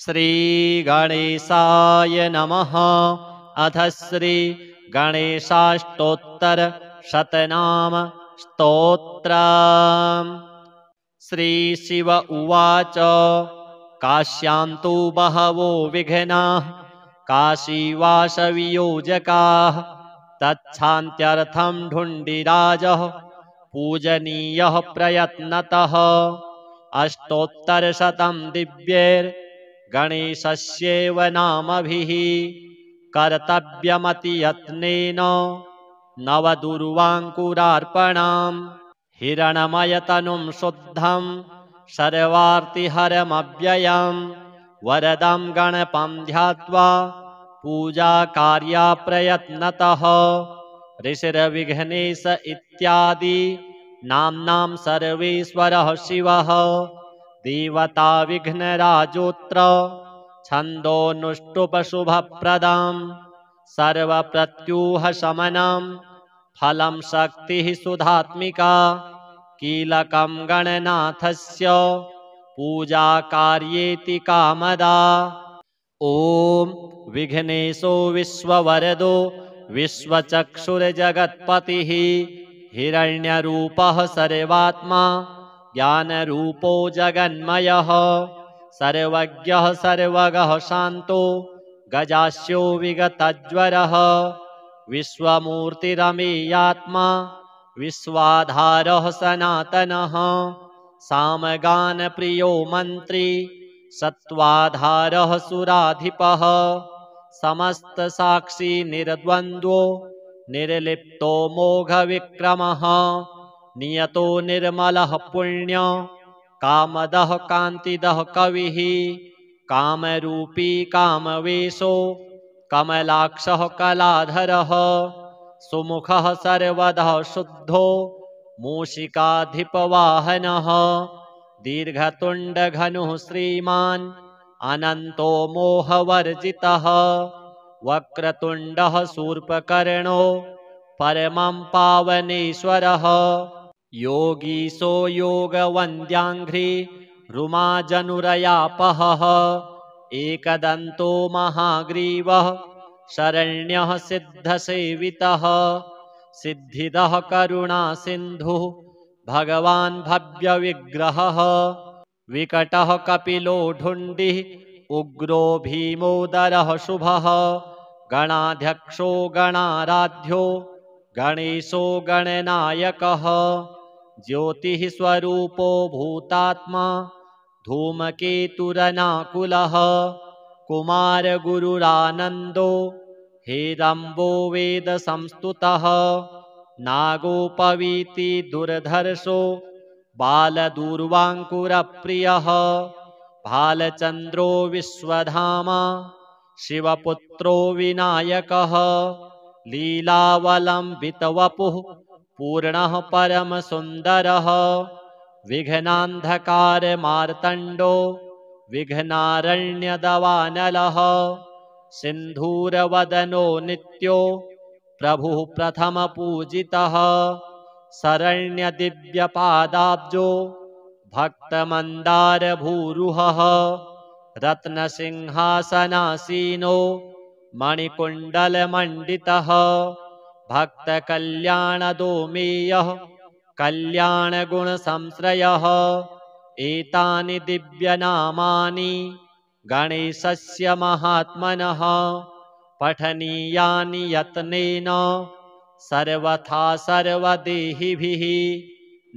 श्रीगणेशाय नमः। अथ श्रीगणेशाष्टोत्तरशतनाम स्तोत्रम्। श्रीशिव उवाच काश्यां तु बहवो विघ्नाः काशीवासवियोजकाः तच्छान्त्यर्थं ढुण्डिराजः पूजनीयः प्रयत्नतः। अष्टोत्तरशतं दिव्यैर्गणेशस्यैव नामभिः कर्तव्यमतियत्नेन नवदुर्वाङ्कुरार्पणाम्। हिरणमयतनुं शुद्धं सर्वार्तिहरमव्ययं वरदं गणपं ध्यात्वा पूजाकार्या प्रयत्नतः। ऋषिर्विघ्नेश इत्यादि नाम्नां सर्वेश्वरः शिवः देवता विघ्नराजोऽत्र छन्दोनुष्टुपशुभप्रदं सर्वप्रत्यूहशमनं फलं शक्तिः सुधात्मिका। कीलकं गणनाथस्य पूजाकार्येति कामदा। ॐ विघ्नेशो विश्ववरदो विश्वचक्षुर्जगत्पतिः हिरण्यरूपः सर्वात्मा ज्ञानरूपो जगन्मयः सर्वज्ञः सर्वगः शान्तो गजास्यो विगतज्वरः विश्वमूर्तिरमेयात्मा विश्वाधारः सनातनः सामगानप्रियो मन्त्री सत्त्वाधारः सुराधिपः समस्तसाक्षी निर्द्वन्द्वो निर्लिप्तो मोघविक्रमः नियतो निर्मलः पुण्य कामदः कान्तिदः कविः कामरूपी कामवेशो कमलाक्षः कलाधरः सुमुखः सर्वदा शुद्धो मूषिकाधिपवाहनः दीर्घतुण्डघनुः श्रीमान् अनन्तो मोहवर्जितः वक्रतुण्डः शूर्पकर्णो परमं पावनेश्वरः योगीशो योगवन्द्याङ्घ्रि रुमाजनुरयापहः एकदन्तो महाग्रीवः शरण्यः सिद्धसेवितः सिद्धिदः करुणासिन्धुः भगवान् भव्यविग्रहः विकटः कपिलो ढुण्डिः उग्रो भीमोदरः शुभः गणाध्यक्षो गणाराध्यो गणेशो गणनायकः ज्योतिः स्वरूपो भूतात्मा धूमकेतुरनाकुलः कुमारगुरुरानन्दो हेरम्बो वेदसंस्तुतः नागोपवीति दुर्धर्षो बालदूर्वाङ्कुरप्रियः भालचन्द्रो विश्वधामा शिवपुत्रो विनायकः लीलावलम्बितवपुः पूर्णः परमसुन्दरः विघ्नान्धकारमार्तण्डो विघ्नारण्यदवानलः सिन्धूरवदनो नित्यो प्रभुः प्रथमपूजितः शरण्यदिव्यपादाब्जो भक्तमन्दारभूरुहः रत्नसिंहासनासीनो मणिकुण्डलमण्डितः भक्तकल्याणदोमेयः कल्याणगुणसंश्रयः एतानि दिव्यनामानि गणेशस्य महात्मनः पठनीयानि यत्नेन सर्वथा सर्वदेहिभिः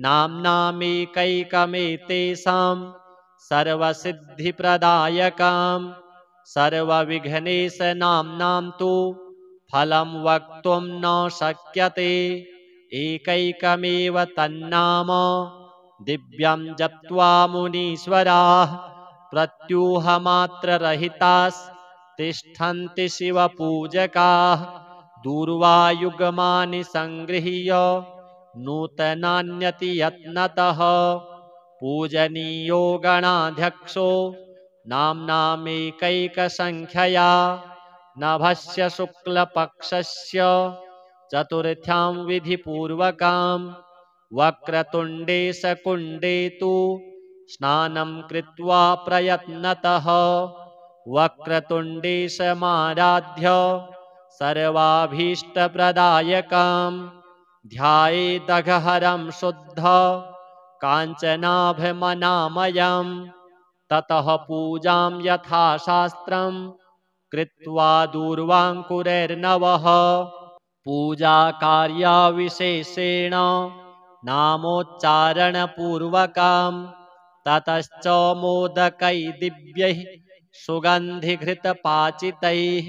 नाम्नामेकैकमेतेषां सर्वसिद्धिप्रदायकां सर्वविघ्नेशनाम्नां तु फलं वक्तुं न शक्यते एकैकमेव तन्नाम दिव्यं जप्त्वा मुनीश्वराः प्रत्यूहमात्ररहितास्तिष्ठन्ति शिवपूजकाः दूर्वायुग्मानि सङ्गृह्य नूतनान्यति यत्नतः पूजनीयो गणाध्यक्षो नाम्नामेकैकसङ्ख्यया नभस्य शुक्लपक्षस्य चतुर्थ्यां विधिपूर्वकां वक्रतुण्डे शकुण्डे तु स्नानं कृत्वा प्रयत्नतः वक्रतुण्डेशमाराध्य सर्वाभीष्टप्रदायकं ध्यायेदघहरं शुद्ध काञ्चनाभमनामयम् ततः पूजां यथाशास्त्रं कृत्वा दूर्वाङ्कुरैर्नवः पूजाकार्यविशेषेण नामोच्चारणपूर्वकं ततश्च मोदकै दिव्यैः सुगन्धिघृतपाचितैः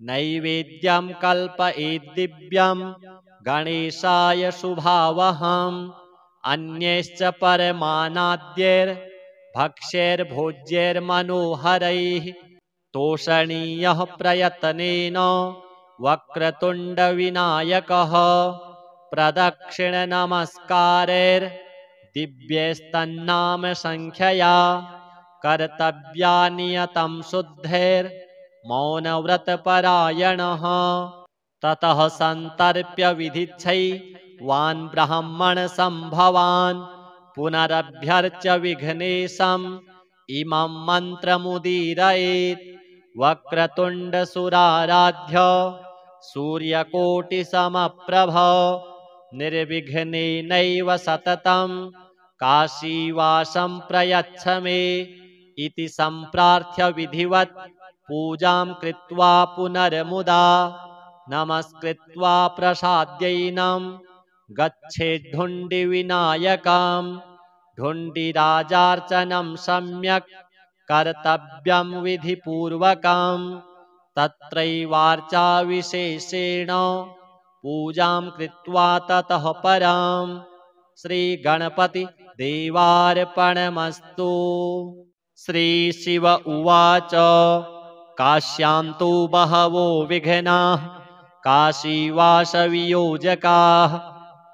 नैवेद्यं कल्पयेद्दिव्यं गणेशाय शुभावहम् अन्यैश्च परमानाद्यैर्भक्ष्यैर्भोज्यैर्मनोहरैः तोषणीयः प्रयत्नेन वक्रतुण्डविनायकः प्रदक्षिणनमस्कारैर्दिव्यैस्तन्नामसङ्ख्यया कर्तव्या नियतं शुद्धैर्मौनव्रतपरायणः ततः सन्तर्प्य विधिच्छैवान् ब्राह्मणसम्भवान् पुनरभ्यर्च्य विघ्नेशम् इमं मन्त्रमुदीरयेत् वक्रतुण्डसुराराध्य सूर्यकोटिसमप्रभ निर्विघ्नेनैव सततं काशीवासं प्रयच्छ मे इति सम्प्रार्थ्य विधिवत् पूजां कृत्वा पुनर्मुदा नमस्कृत्वा प्रसाद्यैनं गच्छेद्धुण्डिविनायकम् ढुण्डिराजार्चनं सम्यक् कर्तव्यं विधिपूर्वकं तत्रैवार्चा विशेषेण पूजां कृत्वा ततः परं श्रीगणपति देवार्पणमस्तु। श्रीशिव उवाच काश्यां तु बहवो विघ्नाः काशीवासवियोजकाः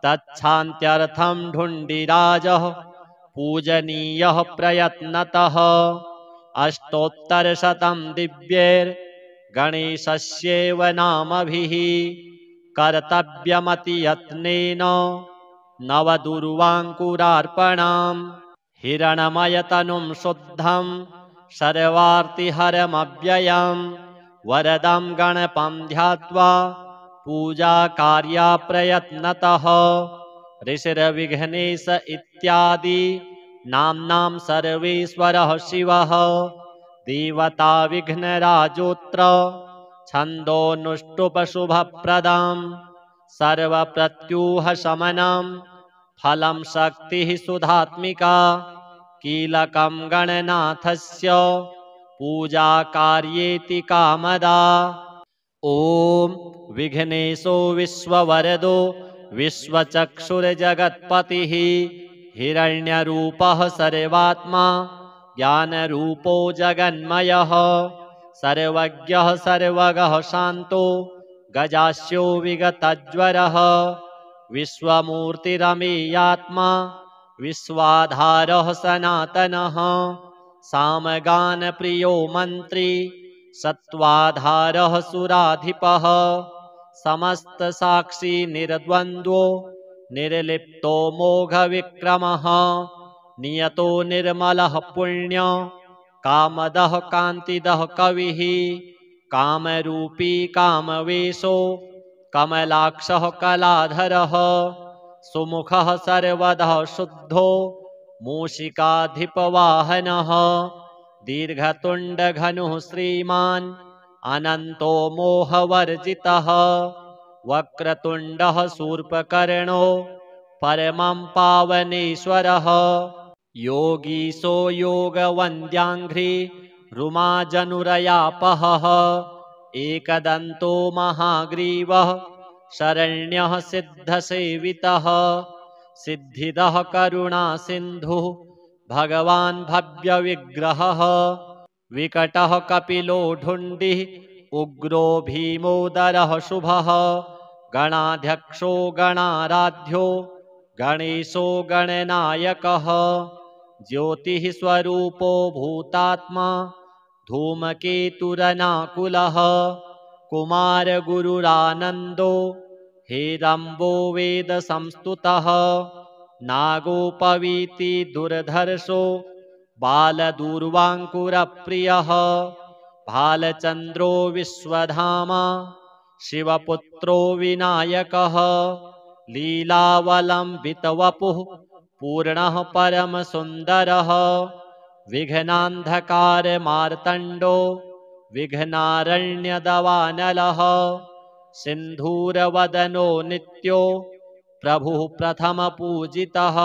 तच्छान्त्यर्थं ढुण्डिराजः पूजनीयः प्रयत्नतः अष्टोत्तरशतं दिव्यैर्गणेशस्यैव नामभिः कर्तव्यमतियत्नेन नवदुर्वाङ्कुरार्पणम् हिरणमयतनुं शुद्धं सर्वार्तिहरमव्ययं वरदं गणपं ध्यात्वा पूजाकार्यप्रयत्नतः ऋषिर्विघ्नेश इत्यादि नाम्नां सर्वेश्वरः शिवः देवता विघ्नराजोऽत्र छन्दोनुष्टुपशुभप्रदं सर्वप्रत्यूहशमनं फलं शक्तिः सुधात्मिका कीलकं गणनाथस्य पूजाकार्येति कामदा। ॐ विघ्नेशो विश्ववरदो विश्वचक्षुर्जगत्पतिः हिरण्यरूपः सर्वात्मा ज्ञानरूपो जगन्मयः सर्वज्ञः सर्वगः शान्तो गजास्यो विगतज्वरः विश्वमूर्तिरमेयात्मा विश्वाधारः सनातनः सामगानप्रियो मन्त्री सत्त्वाधारः सुराधिपः समस्तसाक्षी निर्द्वन्द्वो निर्लिप्तो मोघविक्रमः नियतो निर्मलः पुण्य कामदः कान्तिदः कविः कामरूपी कामवेशो कमलाक्षः कलाधरः सुमुखः सर्वदा शुद्धो मूषिकाधिपवाहनः दीर्घतुण्डघनुः श्रीमान् अनन्तो मोहवर्जितः वक्रतुण्डः शूर्पकर्णो परमं पावनेश्वरः योगीशो योगवन्द्याङ्घ्रि रुमाजनुरयापहः एकदन्तो महाग्रीवः शरण्यः सिद्धसेवितः सिद्धिदः करुणासिन्धुः भगवान् भव्यविग्रहः विकटः कपिलो ढुण्डिः उग्रो भीमोदरः शुभः गणाध्यक्षो गणाराध्यो गणेशो गणनायकः ज्योतिः स्वरूपो भूतात्मा धूमकेतुरनाकुलः कुमारगुरुरानन्दो हेरम्बो वेदसंस्तुतः नागोपवीति दुर्धर्षो बालदूर्वाङ्कुरप्रियः भालचन्द्रो विश्वधामा शिवपुत्रो विनायकः लीलावलम्बितवपुः पूर्णः परमसुन्दरः विघ्नान्धकारमार्तण्डो विघ्नारण्यदवानलः सिन्धूरवदनो नित्यो प्रभुः प्रथमपूजितः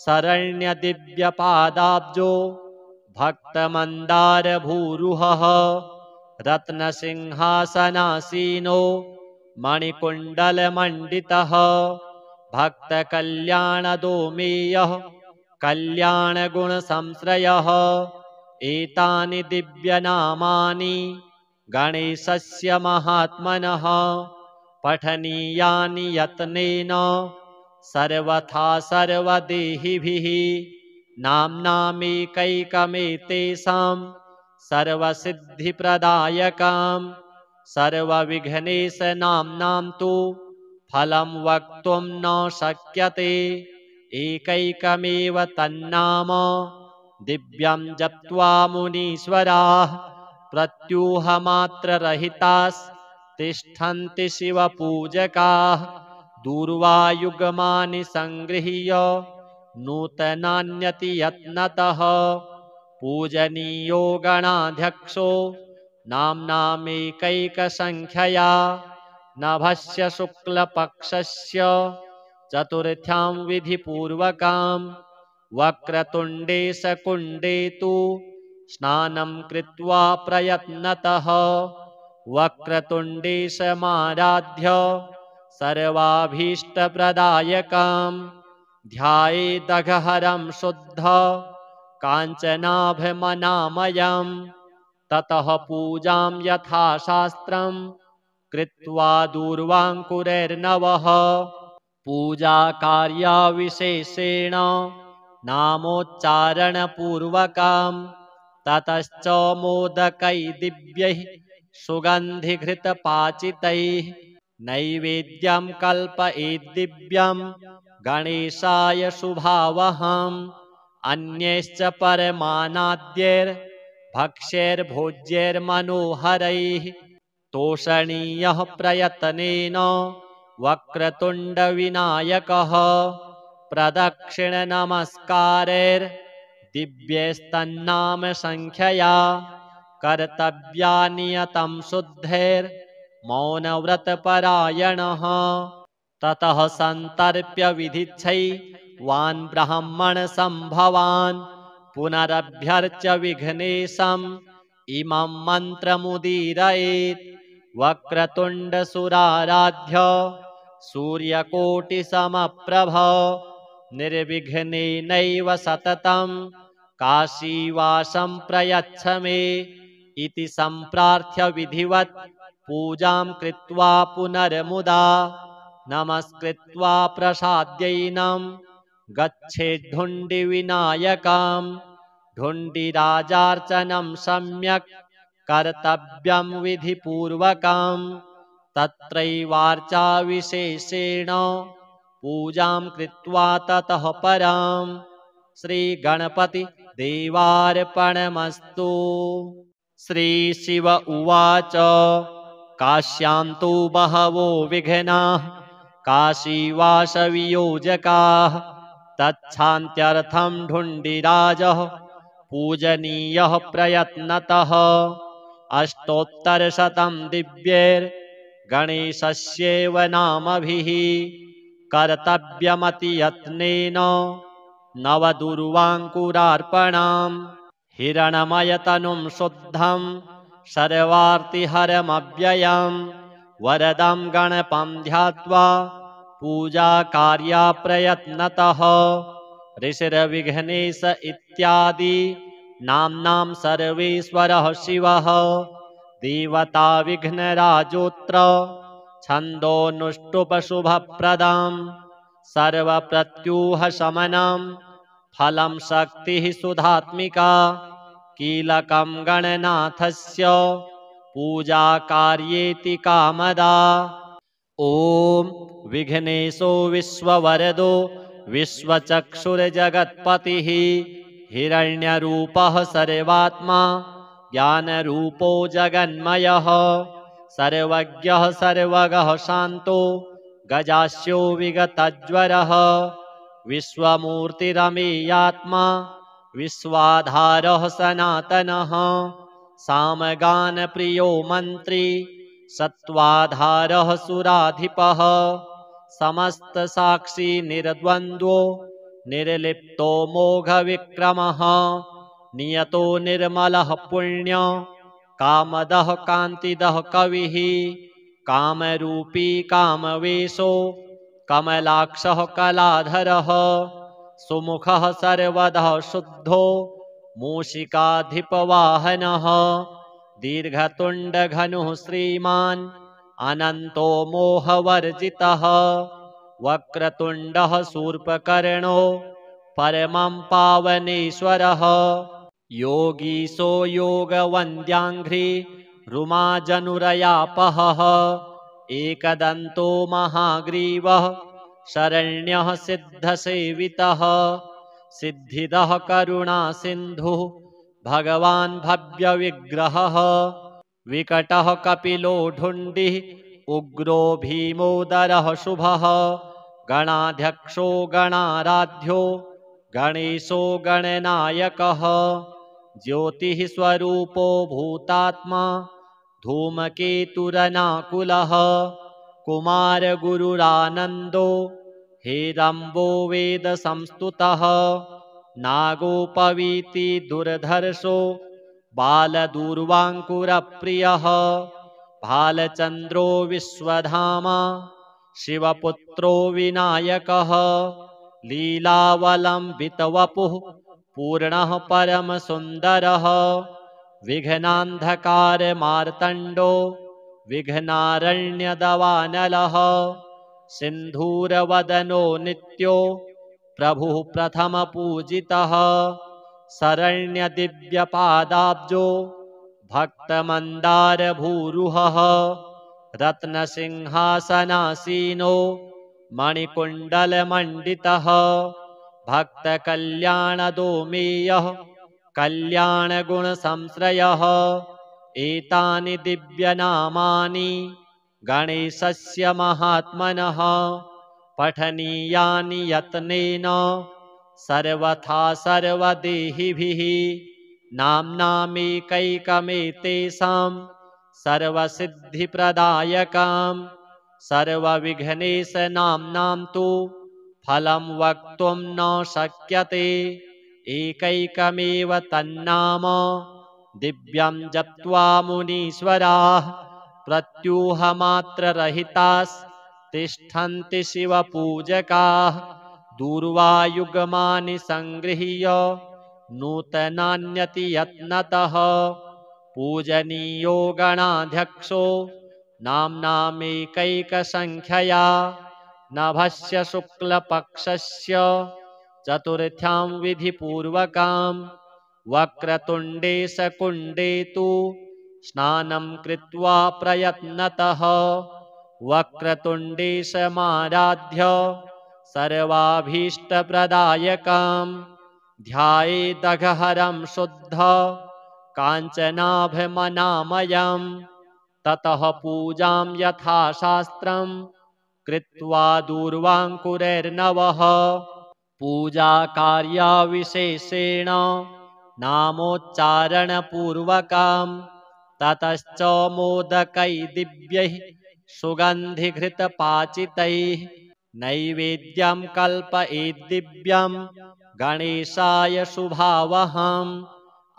शरण्यदिव्यपादाब्जो भक्तमन्दारभूरुहः रत्नसिंहासनासीनो मणिकुण्डलमण्डितः भक्तकल्याणदोमेयः कल्याणगुणसंश्रयः एतानि दिव्यनामानि गणेशस्य महात्मनः पठनीयानि यत्नेन सर्वथा सर्वदेहिभिः नाम्नामेकैकमेतेषां सर्वसिद्धिप्रदायकां सर्वविघ्नेशनाम्नां तु फलं वक्तुं न शक्यते एकैकमेव तन्नाम दिव्यं जप्त्वा मुनीश्वराः प्रत्यूहमात्ररहितास्तिष्ठन्ति शिवपूजकाः दूर्वायुगमानि सङ्गृह्य नूतनान्यति यत्नतः पूजनीयो गणाध्यक्षो नाम्नामेकैकसङ्ख्यया नभस्य शुक्लपक्षस्य चतुर्थ्यां विधिपूर्वकां वक्रतुण्डे शकुण्डे तु स्नानं कृत्वा प्रयत्नतः वक्रतुण्डे समाराध्य सर्वाभीष्टप्रदायकां ध्यायेदघहरं शुद्ध काञ्चनाभमनामयं ततः पूजां यथाशास्त्रं कृत्वा दूर्वाङ्कुरैर्नवः पूजाकार्यविशेषेण नामोच्चारणपूर्वकं ततश्च मोदकै दिव्यैः सुगन्धिघृतपाचितैः नैवेद्यं कल्पयेद्दिव्यं गणेशाय शुभावहम् अन्यैश्च परमानाद्यैर्भक्ष्यैर्भोज्यैर्मनोहरैः तोषणीयः प्रयत्नेन वक्रतुण्डविनायकः प्रदक्षिणनमस्कारैर्दिव्यैस्तन्नामसङ्ख्यया कर्तव्यानियतं शुद्धैर्मौनव्रतपरायणः ततः सन्तर्प्य विधिच्छैवान् ब्राह्मणसम्भवान् पुनरभ्यर्च्य विघ्नेशम् इमं मन्त्रमुदीरयेत् वक्रतुण्डसुराराध्य सूर्यकोटिसमप्रभ निर्विघ्नेनैव सततं काशीवासं प्रयच्छ मे इति सम्प्रार्थ्य विधिवत् पूजां कृत्वा पुनर्मुदा नमस्कृत्वा प्रसाद्यैनं गच्छेद्धुण्डिविनायकं ढुण्डिराजार्चनं सम्यक् कर्तव्यं विधिपूर्वकं तत्रैवार्चा विशेषेण पूजां कृत्वा ततः परां श्रीगणपति देवार्पणमस्तु। श्रीशिव उवाच काश्यां तु बहवो विघ्नाः काशीवासवियोजकाः तच्छान्त्यर्थं ढुण्डिराजः पूजनीयः प्रयत्नतः अष्टोत्तरशतं दिव्यैर्गणेशस्यैव नामभिः कर्तव्यमतियत्नेन नवदुर्वाङ्कुरार्पणम् हिरणमयतनुं शुद्धं सर्वार्तिहरमव्ययं वरदं गणपं ध्यात्वा पूजाकार्या प्रयत्नतः ऋषिर्विघ्नेश इत्यादि नाम्नां सर्वेश्वरः शिवः देवता विघ्नराजोऽत्र छन्दोनुष्टुपशुभप्रदं सर्वप्रत्यूहशमनं फलं शक्तिः सुधात्मिका कीलकं गणनाथस्य पूजाकार्येति कामदा। ॐ विघ्नेशो विश्ववरदो विश्वचक्षुर्जगत्पतिः हिरण्यरूपः सर्वात्मा ज्ञानरूपो जगन्मयः सर्वज्ञः सर्वगः शान्तो गजास्यो विगतज्वरः विश्वमूर्तिरमेयात्मा विश्वाधारः सनातनः सामगानप्रियो मन्त्री सत्त्वाधारः सुराधिपः समस्तसाक्षी निर्द्वन्द्वो निर्लिप्तो मोघविक्रमः नियतो निर्मलः पुण्य कामदः कान्तिदः कविः कामरूपी कामवेशो कमलाक्षः कलाधरः सुमुखः सर्वदः शुद्धो मूषिकाधिपवाहनः दीर्घतुण्डघनुः श्रीमान् अनन्तो मोहवर्जितः वक्रतुण्डः शूर्पकर्णो परमं पावनेश्वरः योगीशो योगवन्द्याङ्घ्रि रुमाजनुरयापहः एकदन्तो महाग्रीवः शरण्यः सिद्धसेवितः सिद्धिदः करुणासिन्धुः भगवान् भव्यविग्रहः विकटः कपिलो ढुण्डिः उग्रो भीमोदरः शुभः गणाध्यक्षो गणाराध्यो गणेशो गणनायकः ज्योतिः स्वरूपो भूतात्मा धूमकेतुरनाकुलः कुमारगुरुरानन्दो हेरम्बो वेदसंस्तुतः नागोपवीति दुर्धर्षो बालदूर्वाङ्कुरप्रियः भालचन्द्रो विश्वधामा शिवपुत्रो विनायकः लीलावलम्बितवपुः पूर्णः परमसुन्दरः विघ्नान्धकारमार्तण्डो विघ्नारण्यदवानलः सिन्धूरवदनो नित्यो प्रभुः प्रथमपूजितः शरण्यदिव्यपादाब्जो भक्तमन्दारभूरुहः रत्नसिंहासनासीनो मणिकुण्डलमण्डितः भक्तकल्याणदोमेयः कल्याणगुणसंश्रयः एतानि दिव्यनामानि गणेशस्य महात्मनः पठनीयानि यत्नेन सर्वथा सर्वदेहिभिः नाम्नामेकैकमेतेषां सर्वसिद्धिप्रदायकां सर्वविघ्नेशनाम्नां तु फलं वक्तुं न शक्यते एकैकमेव तन्नाम दिव्यं जप्त्वा मुनीश्वराः प्रत्यूहमात्ररहितास्तिष्ठन्ति शिवपूजकाः दूर्वायुगमानि सङ्गृह्य नूतनान्यति यत्नतः पूजनीयो गणाध्यक्षो नाम्नामेकैकसङ्ख्यया नभस्य शुक्लपक्षस्य चतुर्थ्यां विधिपूर्वकां वक्रतुण्डे शकुण्डे तु स्नानं कृत्वा प्रयत्नतः वक्रतुण्डे समाराध्य सर्वाभीष्टप्रदायकां ध्यायेदघहरं शुद्ध काञ्चनाभमनामयम् ततः पूजां यथाशास्त्रं कृत्वा दूर्वाङ्कुरैर्नवः पूजाकार्यविशेषेण नामोच्चारणपूर्वकं ततश्च मोदकै दिव्यैः सुगन्धिघृतपाचितैः नैवेद्यं कल्पयेद्दिव्यं गणेशाय शुभावहम्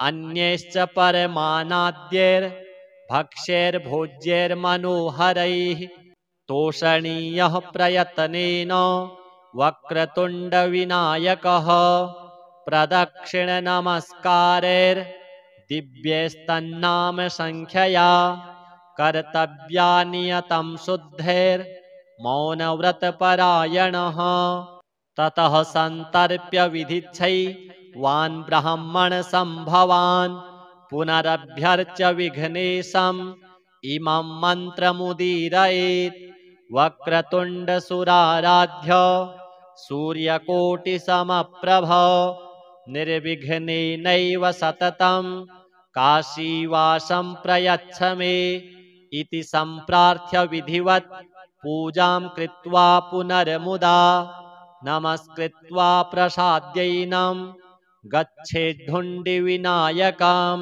अन्यैश्च परमानाद्यैर्भक्ष्यैर्भोज्यैर्मनोहरैः तोषणीयः प्रयत्नेन वक्रतुण्डविनायकः प्रदक्षिणनमस्कारैर्दिव्यैस्तन्नामसङ्ख्यया कर्तव्यानियतं शुद्धैर्मौनव्रतपरायणः ततः सन्तर्प्य विधिच्छैवान् ब्राह्मणसम्भवान् पुनरभ्यर्च्य विघ्नेशम् इमं मन्त्रमुदीरयेत् वक्रतुण्डसुराराध्य सूर्यकोटिसमप्रभ निर्विघ्नेनैव सततं काशीवासं प्रयच्छ मे इति सम्प्रार्थ्य विधिवत् पूजां कृत्वा पुनर्मुदा नमस्कृत्वा प्रसाद्यैनं गच्छेद्धुण्डिविनायकं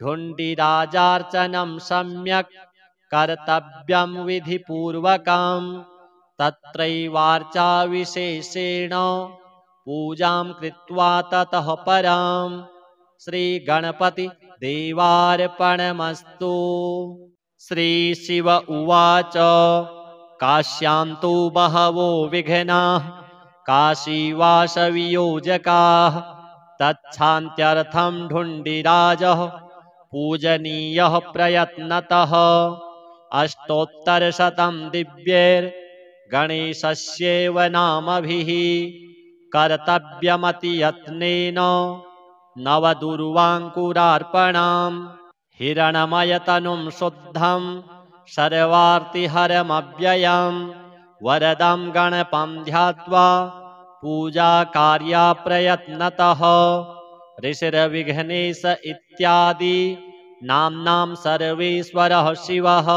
ढुण्डिराजार्चनं सम्यक् कर्तव्यं विधिपूर्वकं तत्रैवार्चा विशेषेण पूजां कृत्वा ततः परं श्रीगणपति देवार्पणमस्तु। श्रीशिव उवाच काश्यां तु बहवो विघ्नाः काशीवासवियोजकाः तच्छान्त्यर्थं ढुण्डिराजः पूजनीयः प्रयत्नतः अष्टोत्तरशतं दिव्यैर्गणेशस्यैव नामभिः कर्तव्यमतियत्नेन नवदुर्वाङ्कुरार्पणम् हिरणमयतनुं शुद्धं सर्वार्तिहरमव्ययं वरदं गणपं ध्यात्वा पूजाकार्या प्रयत्नतः ऋषिर्विघ्नेश इत्यादि नाम्नां सर्वेश्वरः शिवः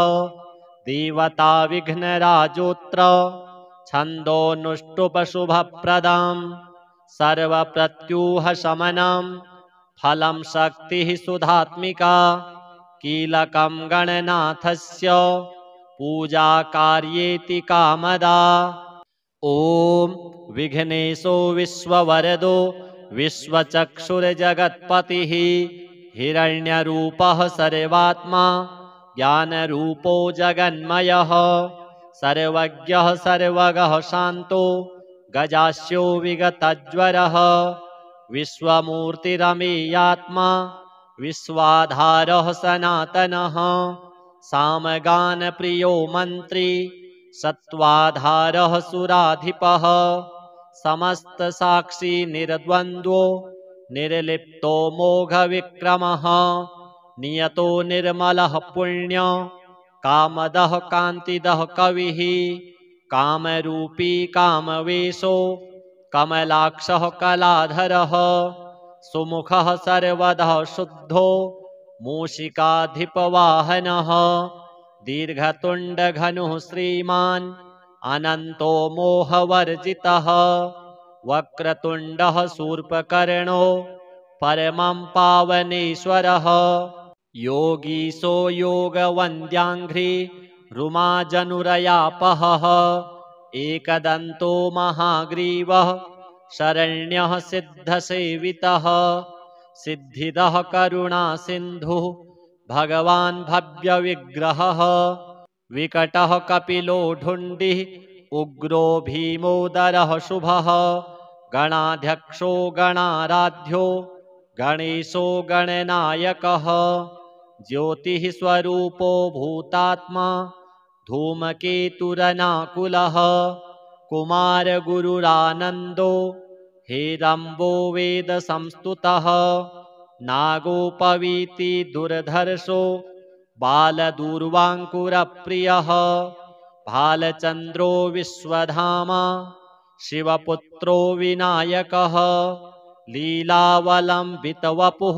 देवता विघ्नराजोऽत्र छन्दोनुष्टुपशुभप्रदं सर्वप्रत्यूहशमनं फलं शक्तिः सुधात्मिका कीलकं गणनाथस्य पूजाकार्येति कामदा। ॐ विघ्नेशो विश्ववरदो विश्वचक्षुर्जगत्पतिः हिरण्यरूपः सर्वात्मा ज्ञानरूपो जगन्मयः सर्वज्ञः सर्वगः शान्तो गजास्यो विगतज्वरः विश्वमूर्तिरमेयात्मा विश्वाधारः सनातनः सामगानप्रियो मन्त्री सत्त्वाधारः सुराधिपः समस्तसाक्षी निर्द्वन्द्वो निर्लिप्तो मोघविक्रमः नियतो निर्मलः पुण्य कामदः कान्तिदः कविः कामरूपी कामवेशो कमलाक्षः कलाधरः सुमुखः सर्वदा शुद्धो मूषिकाधिपवाहनः दीर्घतुण्डघनुः श्रीमान् अनन्तो मोहवर्जितः वक्रतुण्डः शूर्पकर्णो परमं पावनेश्वरः योगीशो योगवन्द्याङ्घ्रि रुमाजनुरयापहः एकदन्तो महाग्रीवः शरण्यः सिद्धसेवितः सिद्धिदः करुणासिन्धुः भगवान् भव्यविग्रहः विकटः कपिलो ढुण्डिः उग्रो भीमोदरः शुभः गणाध्यक्षो गणाराध्यो गणेशो गणनायकः ज्योतिः स्वरूपो भूतात्मा धूमकेतुरनाकुलः कुमारगुरुरानन्दो हेरम्बो वेदसंस्तुतः नागोपवीति दुर्धर्षो बालदूर्वाङ्कुरप्रियः भालचन्द्रो विश्वधामा शिवपुत्रो विनायकः लीलावलम्बितवपुः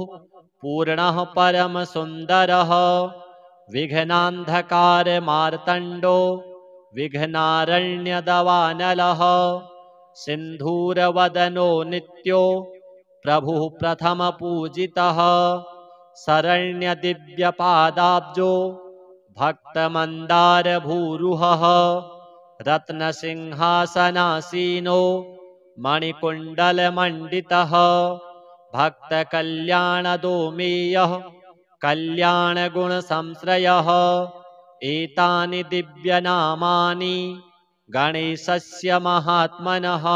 पूर्णः परमसुन्दरः विघ्नान्धकारमार्तण्डो विघ्नारण्यदवानलः सिन्धूरवदनो नित्यो प्रभुः प्रथमपूजितः शरण्यदिव्यपादाब्जो भक्तमन्दारभूरुहः रत्नसिंहासनासीनो मणिकुण्डलमण्डितः भक्तकल्याणदोमेयः कल्याणगुणसंश्रयः एतानि दिव्यनामानि गणेशस्य महात्मनः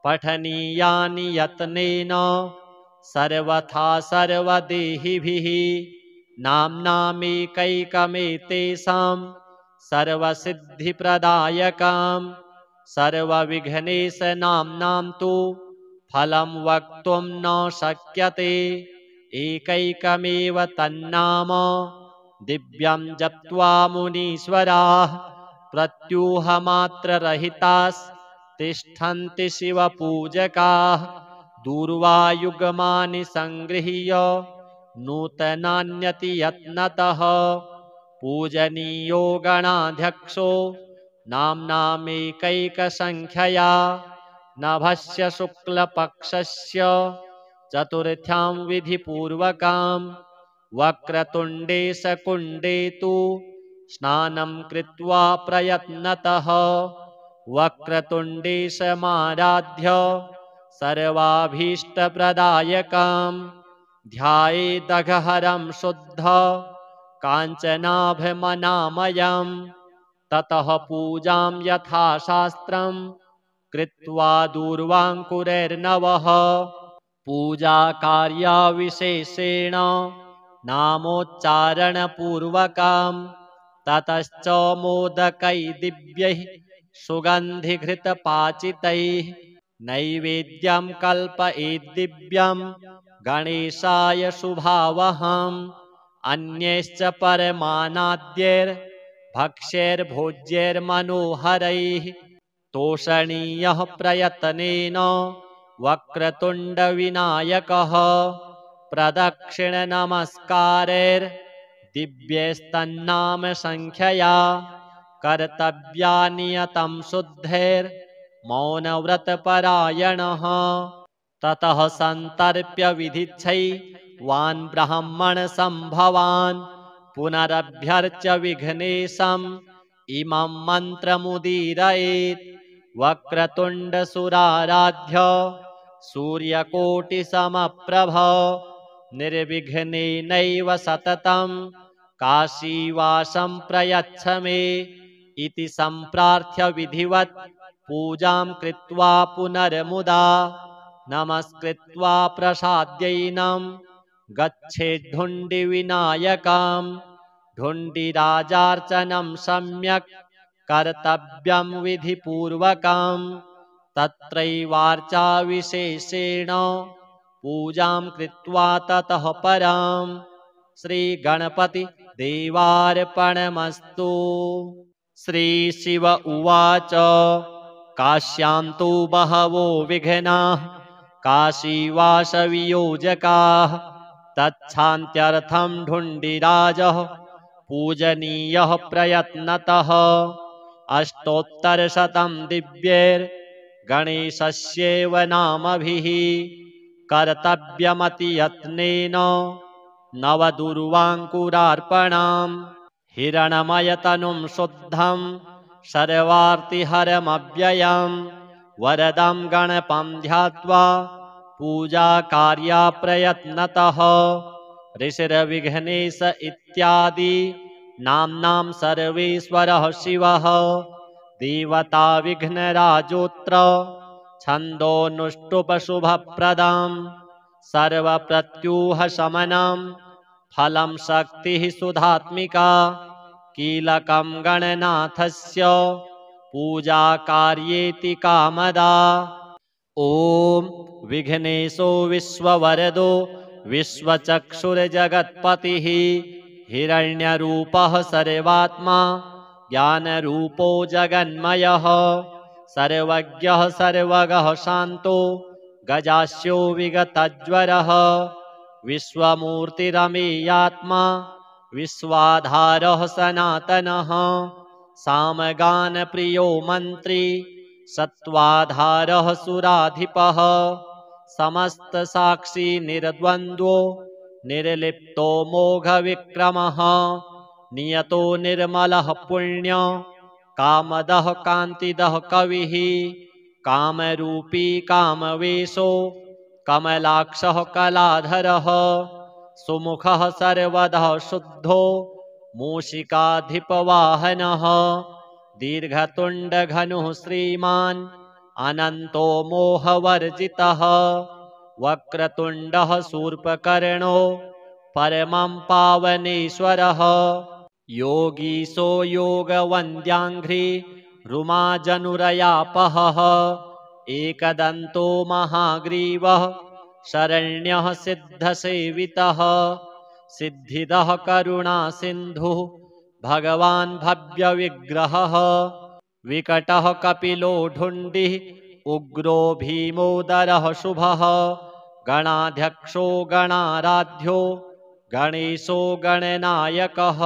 पठनीयानि यत्नेन सर्वथा सर्वदेहिभिः नाम्नामेकैकमेतेषां सर्वसिद्धिप्रदायकां सर्वविघ्नेशनाम्नां तु फलं वक्तुं न शक्यते एकैकमेव तन्नाम दिव्यं जप्त्वा मुनीश्वराः प्रत्यूहमात्ररहितास्तिष्ठन्ति शिवपूजकाः दूर्वायुगमानि सङ्गृह्य नूतनान्यति यत्नतः पूजनीयो गणाध्यक्षो नाम्नामेकैकसङ्ख्यया नभस्य शुक्लपक्षस्य चतुर्थ्यां विधिपूर्वकां वक्रतुण्डे सकुण्डे तु स्नानं कृत्वा प्रयत्नतः वक्रतुण्डे समाराध्य सर्वाभीष्टप्रदायकां ध्यायेदघहरं शुद्ध काञ्चनाभमनामयम् ततः पूजां यथाशास्त्रं कृत्वा दूर्वाङ्कुरैर्नवः पूजाकार्यविशेषेण नामोच्चारणपूर्वकां ततश्च मोदकै दिव्यैः सुगन्धिघृतपाचितैः नैवेद्यं कल्पयेद्दिव्यं गणेशाय शुभावहम् अन्यैश्च परमानाद्यैर्भक्ष्यैर्भोज्यैर्मनोहरैः तोषणीयः प्रयत्नेन वक्रतुण्डविनायकः प्रदक्षिणनमस्कारैर्दिव्यैस्तन्नामसङ्ख्यया कर्तव्यानियतं शुद्धैर्मौनव्रतपरायणः ततः सन्तर्प्य विधिच्छैवान् ब्राह्मणसम्भवान् पुनरभ्यर्च्य विघ्नेशम् इमं मन्त्रमुदीरयेत् वक्रतुण्डसुराराध्य सूर्यकोटिसमप्रभ निर्विघ्नेनैव सततं काशीवासं प्रयच्छ मे इति सम्प्रार्थ्य विधिवत् पूजां कृत्वा पुनर्मुदा नमस्कृत्वा प्रसाद्यैनं गच्छेद्धुण्डिविनायकां ढुण्डिराजार्चनं सम्यक् कर्तव्यं विधिपूर्वकं तत्रैवार्चा विशेषेण पूजां कृत्वा ततः परां श्रीगणपतिदेवार्पणमस्तु। श्रीशिव उवाच काश्यां तु बहवो विघ्नाः काशीवासवियोजकाः तच्छान्त्यर्थं ढुण्डिराजः पूजनीयः प्रयत्नतः अष्टोत्तरशतं दिव्यैर्गणेशस्यैव नामभिः कर्तव्यमतियत्नेन नवदुर्वाङ्कुरार्पणां हिरणमयतनुं शुद्धं सर्वार्तिहरमव्ययं वरदं गणपं ध्यात्वा पूजाकार्या प्रयत्नतः ऋषिर्विघ्नेश इत्यादि नाम्नां सर्वेश्वरः शिवः देवता विघ्नराजोऽत्र छन्दोनुष्टुपशुभप्रदं सर्वप्रत्यूहशमनं फलं शक्तिः सुधात्मिका कीलकं गणनाथस्य पूजाकार्येति कामदा। ॐ विघ्नेशो विश्ववरदो विश्वचक्षुर्जगत्पतिः हिरण्यरूपः सर्वात्मा ज्ञानरूपो जगन्मयः सर्वज्ञः सर्वगः शान्तो गजास्यो विगतज्वरः विश्वमूर्तिरमेयात्मा विश्वाधारः सनातनः सामगानप्रियो मन्त्री सत्त्वाधारः सुराधिपः समस्तसाक्षी निर्द्वन्द्वो निर्लिप्तो मोघविक्रमः नियतो निर्मलः पुण्य कामदः कान्तिदः कविः कामरूपी कामवेशो कमलाक्षः कलाधरः सुमुखः सर्वदा शुद्धो मूषिकाधिपवाहनः दीर्घतुण्डघनुः श्रीमान् अनन्तो मोहवर्जितः वक्रतुण्डः शूर्पकर्णो परमं पावनेश्वरः योगीशो योगवन्द्याङ्घ्रि रुमाजनुरयापहः एकदन्तो महाग्रीवः शरण्यः सिद्धसेवितः सिद्धिदः करुणासिन्धुः भगवान् भव्यविग्रहः विकटः कपिलो ढुण्डिः उग्रो भीमोदरः शुभः गणाध्यक्षो गणाराध्यो गणेशो गणनायकः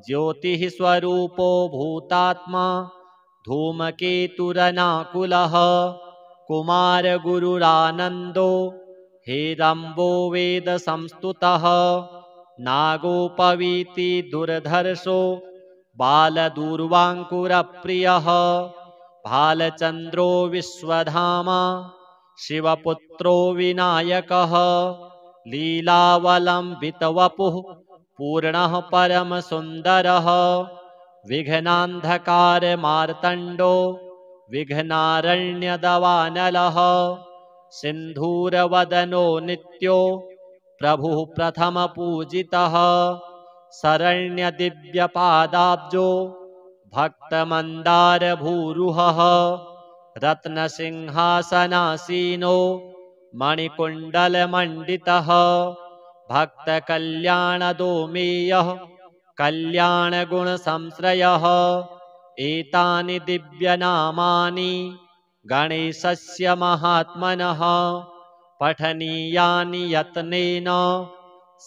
ज्योतिः स्वरूपो भूतात्मा धूमकेतुरनाकुलः कुमारगुरुरानन्दो हेरम्बो वेदसंस्तुतः नागोपवीति दुर्धर्षो बालदूर्वाङ्कुरप्रियः भालचन्द्रो विश्वधामा शिवपुत्रो विनायकः लीलावलम्बितवपुः पूर्णः परमसुन्दरः विघ्नान्धकारमार्तण्डो विघ्नारण्यदवानलः सिन्धूरवदनो नित्यो प्रभुः प्रथमपूजितः शरण्यदिव्यपादाब्जो भक्तमन्दारभूरुहः रत्नसिंहासनासीनो मणिकुण्डलमण्डितः भक्तकल्याणदोमेयः कल्याणगुणसंश्रयः एतानि दिव्यनामानि गणेशस्य महात्मनः पठनीयानि यत्नेन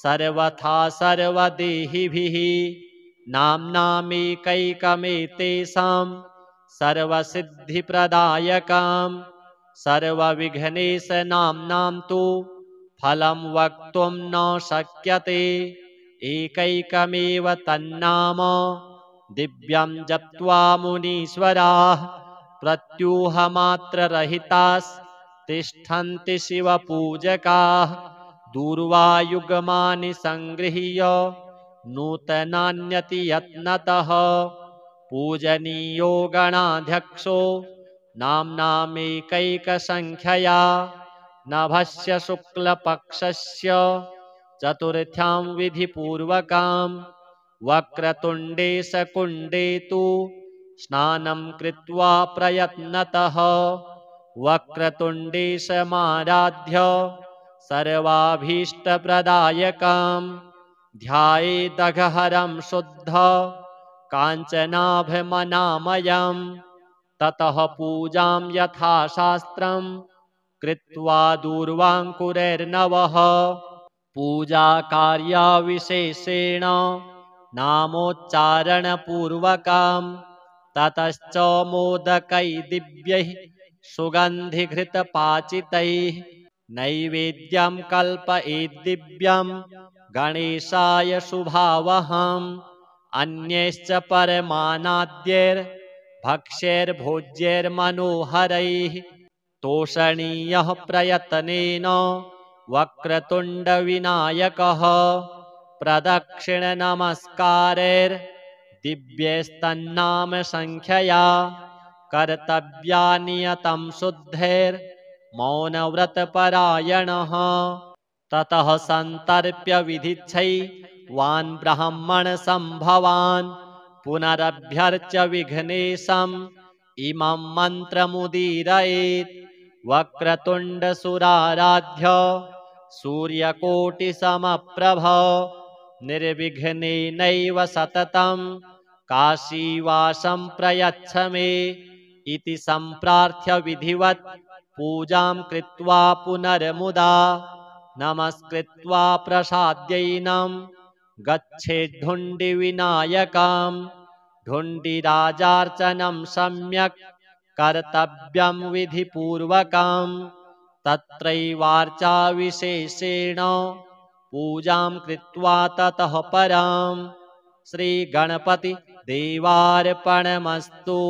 सर्वथा सर्वदेहिभिः नाम्नामेकैकमेतेषां सर्वसिद्धिप्रदायकां सर्वविघ्नेशनाम्नां तु फलं वक्तुं न शक्यते एकैकमेव तन्नाम दिव्यं जप्त्वा मुनीश्वराः प्रत्यूहमात्ररहितास्तिष्ठन्ति शिवपूजकाः दूर्वायुगमानि सङ्गृह्य नूतनान्यति यत्नतः पूजनीयो गणाध्यक्षो नाम्नामेकैकसङ्ख्यया नभस्य शुक्लपक्षस्य चतुर्थ्यां विधिपूर्वकां वक्रतुण्डे शकुण्डे तु स्नानं कृत्वा प्रयत्नतः वक्रतुण्डे समाराध्य सर्वाभीष्टप्रदायकां ध्यायेदघहरं शुद्ध काञ्चनाभमनामयं ततः पूजां यथाशास्त्रं कृत्वा दूर्वाङ्कुरैर्नवः पूजाकार्यविशेषेण नामोच्चारणपूर्वकं ततश्च मोदकै दिव्यैः सुगन्धिघृतपाचितैः नैवेद्यं कल्पयेद्दिव्यं गणेशाय शुभावहम् अन्यैश्च परमानाद्यैर्भक्ष्यैर्भोज्यैर्मनोहरैः तोषणीयः प्रयत्नेन वक्रतुण्डविनायकः प्रदक्षिणनमस्कारैर्दिव्यैस्तन्नामसङ्ख्यया कर्तव्यानियतं शुद्धैर्मौनव्रतपरायणः ततः सन्तर्प्य विधिच्छैवान् ब्राह्मणसम्भवान् पुनरभ्यर्च्य विघ्नेशम् इमं मन्त्रमुदीरयेत् वक्रतुण्डसुराराध्य सूर्यकोटिसमप्रभ निर्विघ्नेनैव सततं काशीवासं प्रयच्छ मे इति सम्प्रार्थ्य विधिवत् पूजां कृत्वा पुनर्मुदा नमस्कृत्वा प्रसाद्यैनं गच्छेद्धुण्डिविनायकं ढुण्डिराजार्चनं सम्यक् कर्तव्यं विधिपूर्वकं तत्रैवार्चाविशेषेण पूजां कृत्वा ततः परं श्रीगणपतिदेवार्पणमस्तु।